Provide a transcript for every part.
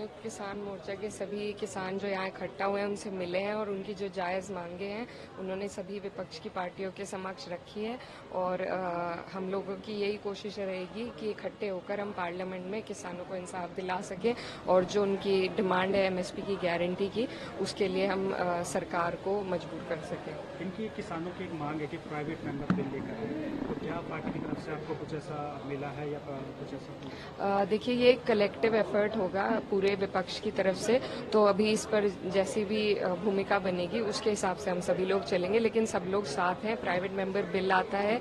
किसान मोर्चा के सभी किसान जो यहाँ इकट्ठा हुए हैं उनसे मिले हैं और उनकी जो जायज़ मांगे हैं उन्होंने सभी विपक्ष की पार्टियों के समक्ष रखी है और हम लोगों की यही कोशिश रहेगी कि इकट्ठे होकर हम पार्लियामेंट में किसानों को इंसाफ दिला सकें और जो उनकी डिमांड है एमएसपी की गारंटी की उसके लिए हम सरकार को मजबूर कर सकें। इनकी किसानों की एक मांग है कि प्राइवेट मेंबर बिल लेकर आए, तो क्या पार्टी की तरफ से आपको कुछ ऐसा मिला है या कुछ ऐसा? देखिए ये एक कलेक्टिव एफर्ट होगा पूरे विपक्ष की तरफ से, तो अभी इस पर जैसी भी भूमिका बनेगी उसके हिसाब से हम सभी लोग चलेंगे, लेकिन सब लोग साथ हैं। प्राइवेट मेंबर बिल आता है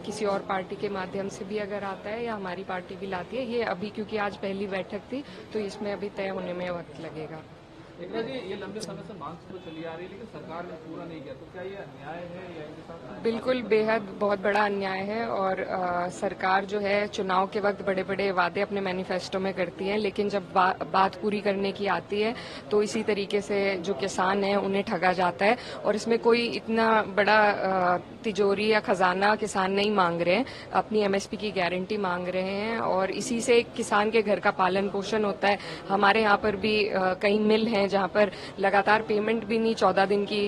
किसी और पार्टी के माध्यम से भी अगर आता है या हमारी पार्टी भी लाती है, ये अभी क्योंकि आज पहली बैठक थी तो इसमें अभी तय होने में वक्त लगेगा। एकता जी, ये लंबे समय से मांग तो चली आ रही है लेकिन सरकार ने पूरा नहीं किया, तो क्या ये अन्याय है या इनके साथ? बिल्कुल बेहद बहुत बड़ा अन्याय है और सरकार जो है चुनाव के वक्त बड़े बड़े वादे अपने मैनिफेस्टो में करती है, लेकिन जब बात पूरी करने की आती है तो इसी तरीके से जो किसान है उन्हें ठगा जाता है। और इसमें कोई इतना बड़ा तिजोरी या खजाना किसान नहीं मांग रहे हैं, अपनी एमएसपी की गारंटी मांग रहे हैं और इसी से एक किसान के घर का पालन पोषण होता है। हमारे यहाँ पर भी कई मिल हैं जहाँ पर लगातार पेमेंट भी नहीं 14 दिन की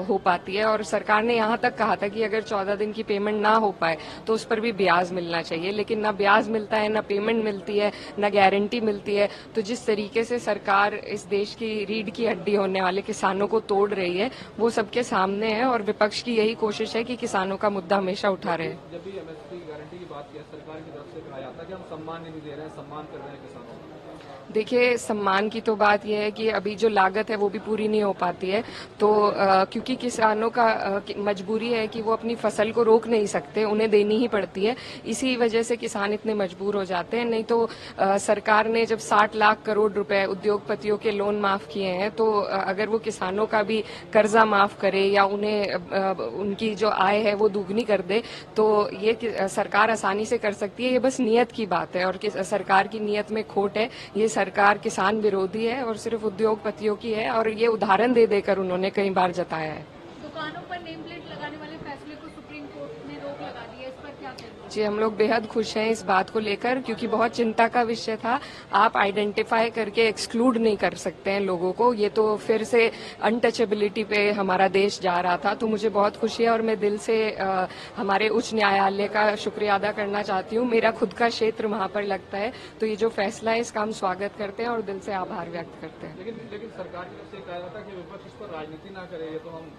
हो पाती है और सरकार ने यहाँ तक कहा था कि अगर 14 दिन की पेमेंट ना हो पाए तो उस पर भी ब्याज मिलना चाहिए, लेकिन ना ब्याज मिलता है, ना पेमेंट मिलती है, ना गारंटी मिलती है। तो जिस तरीके से सरकार इस देश की रीढ़ की हड्डी होने वाले किसानों को तोड़ रही है वो सबके सामने है और विपक्ष की यही कोशिश है कि किसानों का मुद्दा हमेशा उठा रहे। जब भी एमएसपी की गारंटी की बात किया सरकार की तरफ से कहा जाता है कि हम सम्मान नहीं दे रहे हैं, सम्मान कर रहे हैं किसानों को। देखिए सम्मान की तो बात यह है कि अभी जो लागत है वो भी पूरी नहीं हो पाती है, तो क्योंकि किसानों का मजबूरी है कि वो अपनी फसल को रोक नहीं सकते, उन्हें देनी ही पड़ती है, इसी वजह से किसान इतने मजबूर हो जाते हैं। नहीं तो सरकार ने जब 60 लाख करोड़ रुपए उद्योगपतियों के लोन माफ किए हैं तो अगर वो किसानों का भी कर्जा माफ करे या उन्हें उनकी जो आय है वो दुगनी कर दे तो ये सरकार आसानी से कर सकती है। ये बस नियत की बात है और सरकार की नियत में खोट है। ये सरकार किसान विरोधी है और सिर्फ उद्योगपतियों की है और ये उदाहरण दे देकर उन्होंने कई बार जताया है। दुकानों पर नेम प्लेट लगाने वाले फैसले को सुप्रीम कोर्ट ने रोक लगा दी है, इस पर क्या कहते हैं? जी हम लोग बेहद खुश हैं इस बात को लेकर क्योंकि बहुत चिंता का विषय था। आप आइडेंटिफाई करके एक्सक्लूड नहीं कर सकते हैं लोगों को, ये तो फिर से अनटचेबिलिटी पे हमारा देश जा रहा था। तो मुझे बहुत खुशी है और मैं दिल से हमारे उच्च न्यायालय का शुक्रिया अदा करना चाहती हूँ। मेरा खुद का क्षेत्र वहाँ पर लगता है, तो ये जो फैसला है इसका हम स्वागत करते हैं और दिल से आभार व्यक्त करते हैं। लेकिन सरकार की तरफ से कहा जाता है कि विपक्ष इस पर राजनीति ना करे, ये तो हम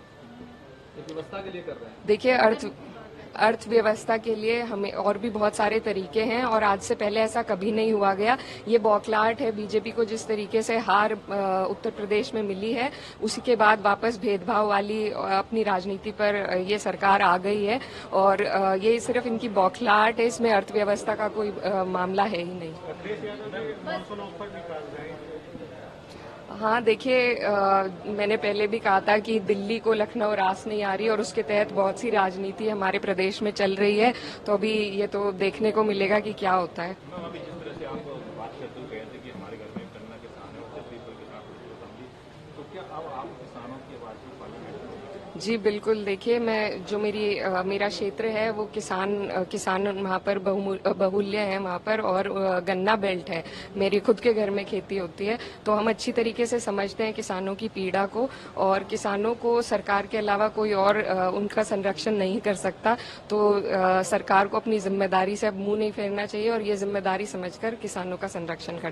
एक व्यवस्था के लिए कर रहे हैं। देखिए अर्थव्यवस्था के लिए हमें और भी बहुत सारे तरीके हैं और आज से पहले ऐसा कभी नहीं हुआ गया। ये बौखलाहट है बीजेपी को, जिस तरीके से हार उत्तर प्रदेश में मिली है उसी के बाद वापस भेदभाव वाली अपनी राजनीति पर ये सरकार आ गई है और ये सिर्फ इनकी बौखलाहट है, इसमें अर्थव्यवस्था का कोई मामला है ही नहीं। हाँ देखिए मैंने पहले भी कहा था कि दिल्ली को लखनऊ रास नहीं आ रही और उसके तहत बहुत सी राजनीति हमारे प्रदेश में चल रही है, तो अभी ये तो देखने को मिलेगा कि क्या होता है। जी बिल्कुल, देखिए मैं जो मेरा क्षेत्र है वो किसान वहाँ पर बहुल्य है वहाँ पर और गन्ना बेल्ट है, मेरी खुद के घर में खेती होती है, तो हम अच्छी तरीके से समझते हैं किसानों की पीड़ा को और किसानों को सरकार के अलावा कोई और उनका संरक्षण नहीं कर सकता। तो सरकार को अपनी जिम्मेदारी से अब मुंह नहीं फेरना चाहिए और ये जिम्मेदारी समझकर किसानों का संरक्षण करना